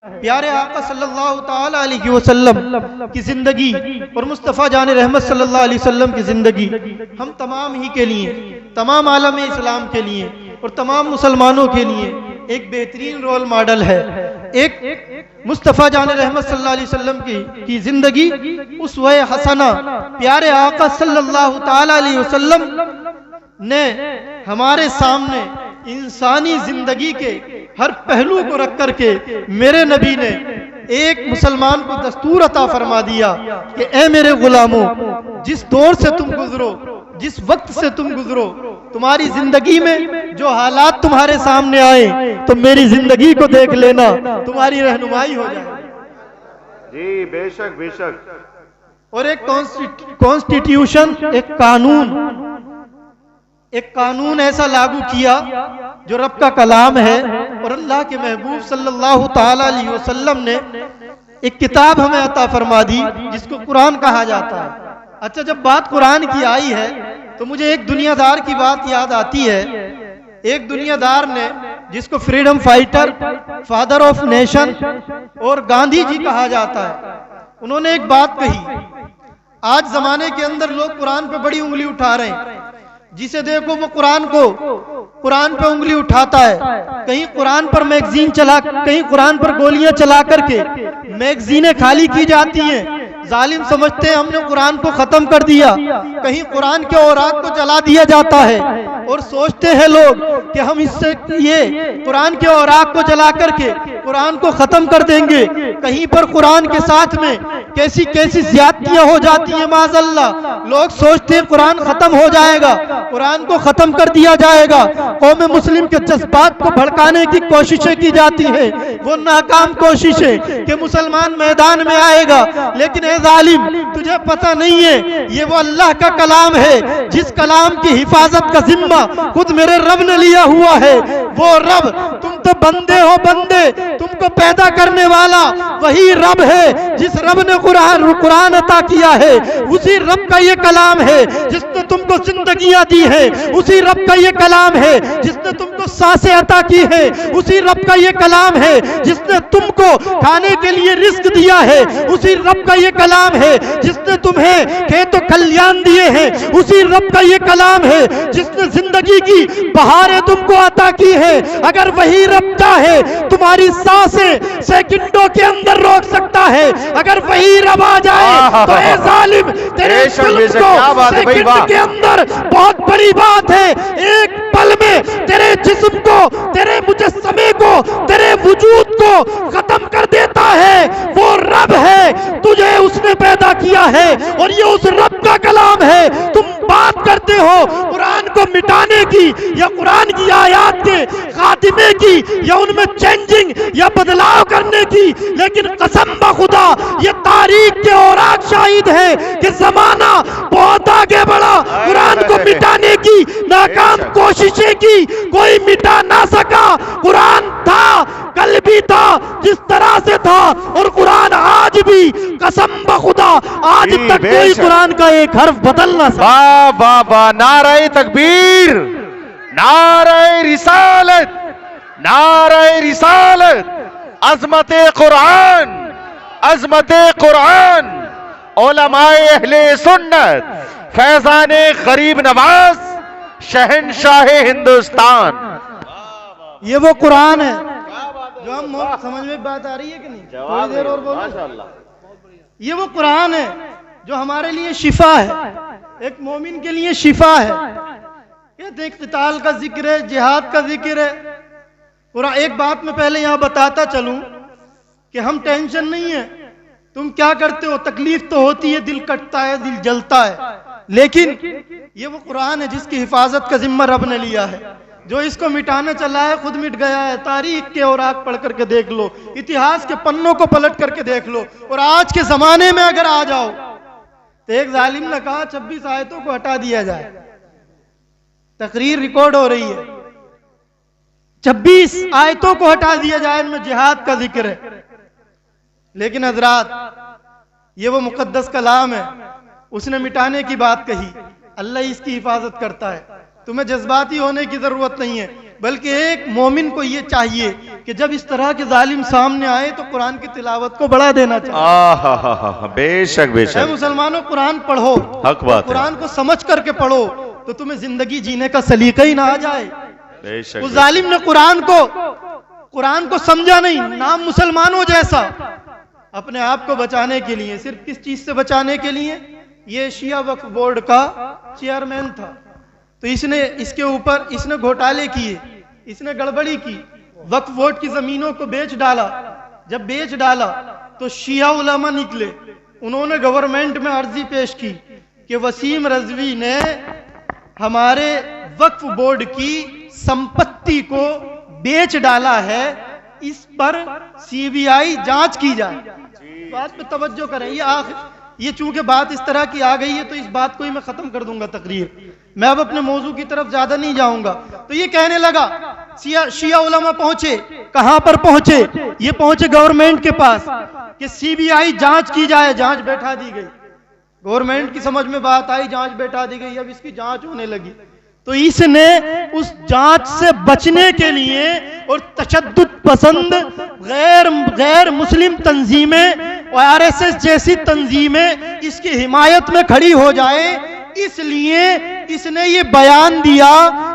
प्यारे आका सल्लल्लाहु ताला अलैहि वसल्लम की जिंदगी और मुस्तफ़ा जान रहमत सल्लल्लाहु अलैहि वसल्लम की जिंदगी हम तमाम ही के लिए, तमाम आलम इस्लाम के लिए और तमाम मुसलमानों के लिए एक बेहतरीन रोल मॉडल है। एक मुस्तफ़ा जान रहमत सल्लल्लाहु अलैहि वसल्लम की जिंदगी उसवे हसना प्यारे आका सल्लल्लाहु ताला अलैहि वसल्लम ने हमारे सामने इंसानी जिंदगी के हर पहलू को रख करके मेरे नबी ने एक मुसलमान को दस्तूर अता फरमा दिया कि ए मेरे गुलामों, जिस दौर से तुम गुजरो, जिस वक्त से तुम गुजरो, तुम्हारी जिंदगी में जो हालात तुम्हारे सामने आए तो मेरी जिंदगी को देख लेना, तुम्हारी रहनुमाई हो जाए। जी बेशक बेशक। और एक कॉन्स्टिट्यूशन, एक कानून ऐसा लागू किया जो रब का कलाम है और अल्लाह के महबूब सल्लल्लाहु ताला अलैहि वसल्लम ने एक किताब हमें अता फरमा दी जिसको कुरान कहा जाता है। अच्छा, जब बात कुरान की आई है तो मुझे एक दुनियादार की बात याद आती है। एक दुनियादार ने, जिसको freedom fighter, father of nation और गांधी जी कहा जाता है, उन्होंने एक बात कही। आज जमाने के अंदर लोग कुरान पे बड़ी उंगली उठा रहे हैं, जिसे देखो वो कुरान पे उंगली उठाता है। कहीं कुरान पर मैगजीन चला, कहीं कुरान पर गोलियां चला करके मैगजीनें खाली की जाती हैं। जालिम समझते हैं हमने कुरान को खत्म कर दिया। कहीं कुरान के औरात को जला दिया जाता है और सोचते हैं लोग कि हम इससे ये कुरान के औरात को जला करके कुरान को खत्म कर देंगे। कहीं पर कुरान के साथ में कैसी कैसी ज्यादतियां हो जाती हैं माज़अल्लाह। लोग सोचते हैं कुरान खत्म हो जाएगा, कुरान को खत्म कर दिया जाएगा। कौम मुस्लिम के जज्बात को भड़काने की कोशिशें की जाती है, वो नाकाम कोशिशें कि मुसलमान मैदान में आएगा। लेकिन ए जालिम, तुझे पता नहीं है ये वो अल्लाह का कलाम है जिस कलाम की हिफाजत का जिम्मा खुद मेरे रब ने लिया हुआ है। वो रब, तुम तो बंदे हो, बंदे, तुमको पैदा करने वाला वही रब है जिस रब ने कुरान अता किया है। उसी रब का ये कलाम है जिसने तुमको जिंदगियां दी है। उसी रब का ये कलाम है जिसने तुमको सांसें अता की है। उसी रब का ये कलाम है जिसने तुमको खाने के लिए रिस्क दिया है। उसी रब का ये कलाम है जिसने तुम्हें खेतों कल्याण दिए हैं। उसी रब का ये कलाम है जिसने जिंदगी की बहारें तुमको अता की है। अगर वही रब चाहे तुम्हारी सांसें सेकंडों के अंदर रोक सकता है। अगर वही रब आ जाए तो ए जालिम, तेरे जुल्म को सेकंड के अंदर बहुत बड़ी बात है, एक पल में तेरे जिस्म को, तेरे मुजस्समे को, तेरे वजूद को खत्म कर देता है। वो रब है, तुझे उसने पैदा किया है और ये उस रब का कलाम है। तुम बात करते हो कुरान को मिटाने की या कुरान की आयत के खातिमे की या उनमें चेंजिंग या बदलाव करने की, लेकिन कसम बखुदा ये तारीख के औराक शाहिद है कि जमाना बहुत आगे बढ़ा। कुरान को मिटाने की नाकाम कोशिशें की, कोई मिटा ना सका। कुरान था, कल भी था, जिस तरह से था, और कुरान आज भी, कसम बखुदा आज तक कोई कुरान का एक हर्फ बदल ना सका। वाह वाह वाह, नारे तकबीर, नारे रिसालत, नारे रिसालत, अजमते कुरान, अजमते कुरान, उलमाए अहले सुन्नत, फैजाने गरीब नवाज, शहनशाह हिंदुस्तान। ये वो कुरान है जो हम, समझ में बात आ रही है कि नहीं? थोड़ी देर और बोलो। ये वो कुरान है जो हमारे लिए शिफा है, एक मोमिन के लिए शिफा है। ये देख, क़िताल का जिक्र है, जिहाद का जिक्र है। पूरा एक बात मैं पहले यहां बताता चलूं कि हम टेंशन नहीं है। तुम क्या करते हो, तकलीफ तो होती है, दिल कटता है, दिल जलता है, लेकिन ये वो कुरान है जिसकी हिफाजत का जिम्मा रब ने लिया है। जो इसको मिटाने चला है खुद मिट गया है। तारीख के औराक पढ़ करके देख लो, इतिहास के पन्नों को पलट करके देख लो, और आज के जमाने में अगर आ जाओ तो एक जालिम ने कहा 26 आयतों को हटा दिया जाए। तकरीर रिकॉर्ड हो रही है, 26 आयतों को हटा दिया जाए, इनमें जिहाद का जिक्र है। लेकिन हजरात, ये वो मुकद्दस कलाम है, उसने मिटाने की बात कही, अल्लाह इसकी हिफाजत करता है। तुम्हें जज्बाती होने की जरूरत नहीं है। बल्कि एक मोमिन को ये चाहिए कि जब इस तरह के जालिम सामने आए तो कुरान की तिलावत को बढ़ा देना चाहिए। बेशक बेशक मुसलमानों, कुरान पढ़ो, हक बात है। कुरान को समझ करके पढ़ो तो तुम्हें जिंदगी जीने का सलीका ही ना आ जाए। बेशक उस जालिम ने कुरान को समझा नहीं, नाम मुसलमानों जैसा, अपने आप को बचाने के लिए, सिर्फ किस चीज से बचाने के लिए, ये शिया वक्फ बोर्ड का चेयरमैन था तो इसके ऊपर इसने घोटाले किए, इसने गड़बड़ी की, वक्फ बोर्ड की जमीनों को बेच डाला। जब बेच डाला तो शिया उलमा निकले, उन्होंने गवर्नमेंट में अर्जी पेश की कि वसीम रजवी ने हमारे वक्फ बोर्ड की संपत्ति को बेच डाला है, इस पर सीबीआई जांच की जाए। बात पे तवज्जो करें। ये चूंकि बात इस तरह की आ गई है तो इस बात को ही मैं खत्म कर दूंगा तकरीर। मैं अब अपने मौजू की तरफ ज्यादा नहीं जाऊंगा। तो ये कहने लगा, शिया उलमा पहुंचे, कहां पर पहुंचे? ये पहुंचे गवर्नमेंट के पास कि सीबीआई जांच की जाए। जांच बैठा दी गई, गवर्नमेंट की समझ में बात आई, जांच बैठा दी गई। अब इसकी जांच होने लगी तो इसने उस जांच से बचने के लिए और तशद्दुद पसंद गैर मुस्लिम तंजीमें और आरएसएस जैसी तंजीमें इसकी हिमायत में खड़ी हो जाए, इसलिए इसने ये बयान दिया,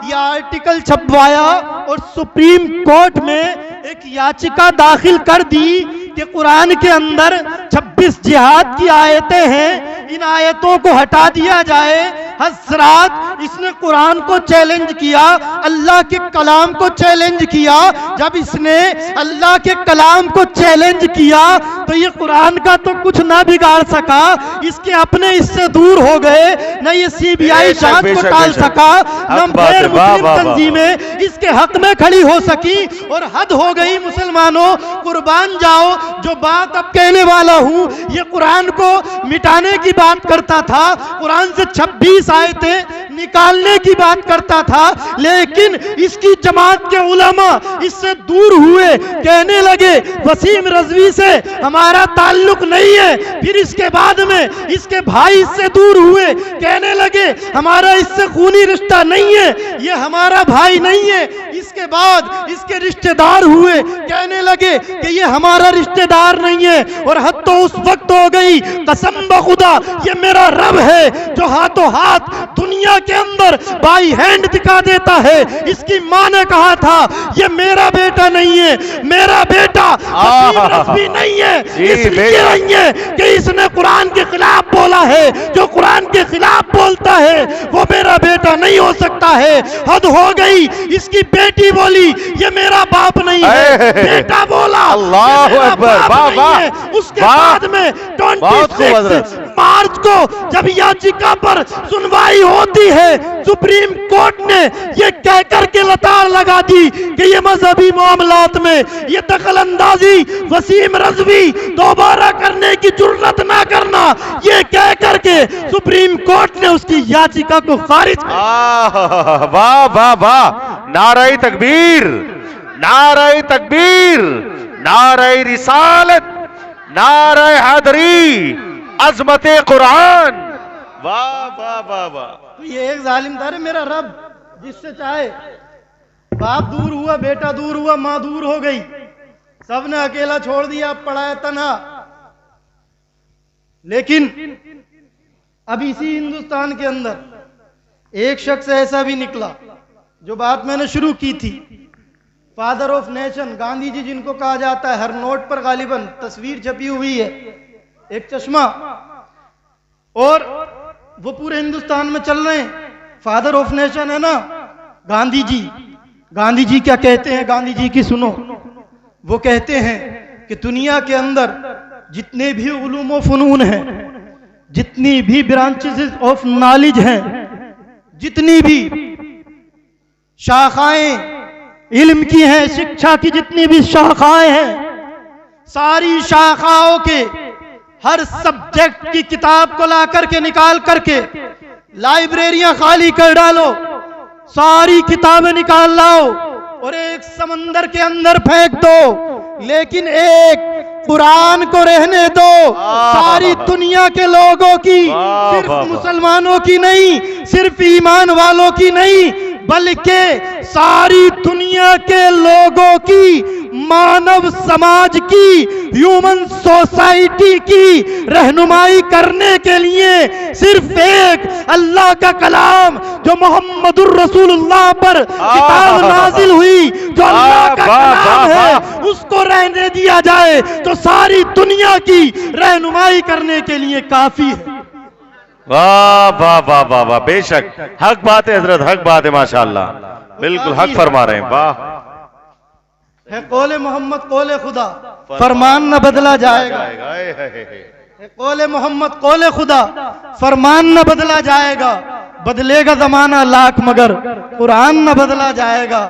ये आर्टिकल छपवाया और सुप्रीम कोर्ट में एक याचिका दाखिल कर दी कि कुरान के अंदर 26 जिहाद की आयतें हैं, इन आयतों को हटा दिया जाए। हज़रात, इसने कुरान को चैलेंज किया, अल्लाह के कलाम को चैलेंज किया। जब इसने अल्लाह के कलाम को चैलेंज किया तो ये कुरान का तो कुछ ना बिगाड़ सका, इसके अपने इससे दूर हो गए, न ये सीबीआई जांच को टाल सका, न गैर मुस्लिम तंजीमें इसके हक में खड़ी हो सकी। और हद हो गई मुसलमानों, कुर्बान जाओ। जो बात अब कहने वाला हूं ये कुरान को मिटाने की बात करता था, कुरान से 26 आयतें निकालने की बात करता था, लेकिन इसकी जमात के उलमा इससे दूर हुए, कहने लगे वसीम रजवी से हमारा ताल्लुक नहीं है। फिर इसके बाद में इसके भाई इससे दूर हुए, कहने लगे हमारा इससे खूनी रिश्ता नहीं है, ये हमारा भाई नहीं है। इसके बाद इसके रिश्तेदार हुए, कहने लगे कि ये हमारा रिश्तेदार नहीं है। और हद तो उस वक्त हो गई, कसम बखुदा ये मेरा रब है जो हाथों हाथ दुनिया के अंदर बाई हैंड दिखा देता है। इसकी मां ने कहा था ये मेरा बेटा नहीं है, मेरा बेटा वसीम रजवी नहीं है, इसलिए नहीं है कि इसने कुरान के खिलाफ बोला है। जो कुरान के खिलाफ बोलता है वो मेरा बेटा नहीं हो सकता है। हद हो गई, इसकी बेटी बोली ये मेरा बाप नहीं है, बेटा बोला अल्लाह अकबर, वाह वाह। उसके बाद में 26 मार्च को जब याचिका पर सुनवाई होती है, सुप्रीम कोर्ट ने ये कहकर के लताड़ लगा दी कि ये मजहबी मामलात में ये दखल अंदाजी वसीम रजवी दोबारा करने की जुर्रत ना करना, ये कह करके सुप्रीम कोर्ट ने उसकी याचिका को खारिज किया। वाह वाह वाह, नारे तकबीर, नारे तकबीर, नारे रिसालत, नारे हैदरी, अजमते कुरान। वाह वाह वाह वाह। ये एक जालिम था रे मेरा रब, जिससे चाहे बाप दूर हुआ, बेटा दूर हुआ, मां दूर हो गई, सबने अकेला छोड़ दिया, पड़ा है तन्हा। लेकिन अब इसी हिंदुस्तान के अंदर एक शख्स ऐसा भी निकला, जो बात मैंने शुरू की थी, father of nation Gandhi ji जिनको कहा जाता है, हर नोट पर गालिबन तस्वीर छपी हुई है, एक चश्मा, और वो पूरे हिंदुस्तान में चल रहे हैं। फादर ऑफ नेशन है ना गांधी जी। गांधी जी क्या कहते हैं, गांधी जी की सुनो। वो कहते हैं कि दुनिया के अंदर जितने भी उलूम व फनून हैं, जितनी भी ब्रांचेस ऑफ नॉलेज हैं, जितनी भी शाखाएं इल्म की हैं, शिक्षा की जितनी भी शाखाएं हैं, सारी शाखाओं के हर सब्जेक्ट की किताब को ला करके निकाल करके लाइब्रेरियां खाली कर डालो, सारी किताबें निकाल लाओ और एक समंदर के अंदर फेंक दो, लेकिन एक कुरान को रहने दो। सारी दुनिया के लोगों की, सिर्फ मुसलमानों की नहीं, सिर्फ ईमान वालों की नहीं, बल्कि सारी दुनिया के लोगों की, मानव समाज की, ह्यूमन सोसाइटी की रहनुमाई करने के लिए सिर्फ एक अल्लाह का कलाम जो मोहम्मदुर रसूलुल्लाह पर किताब नाजिल हुई, जो अल्लाह का कलाम है, उसको रहने दिया जाए तो सारी दुनिया की रहनुमाई करने के लिए काफी है। वाह वाह वाह वाह वाह, बेशक हक बात है हजरत, हक बात है, माशाअल्लाह, बिल्कुल हक फरमा रहे हैं। वाह है कौले मोहम्मद कौले खुदा, फरमान न बदला जाएगा। है कौले मोहम्मद कौले खुदा, फरमान न बदला जाएगा। बदलेगा जमाना लाख मगर कुरान न बदला जाएगा।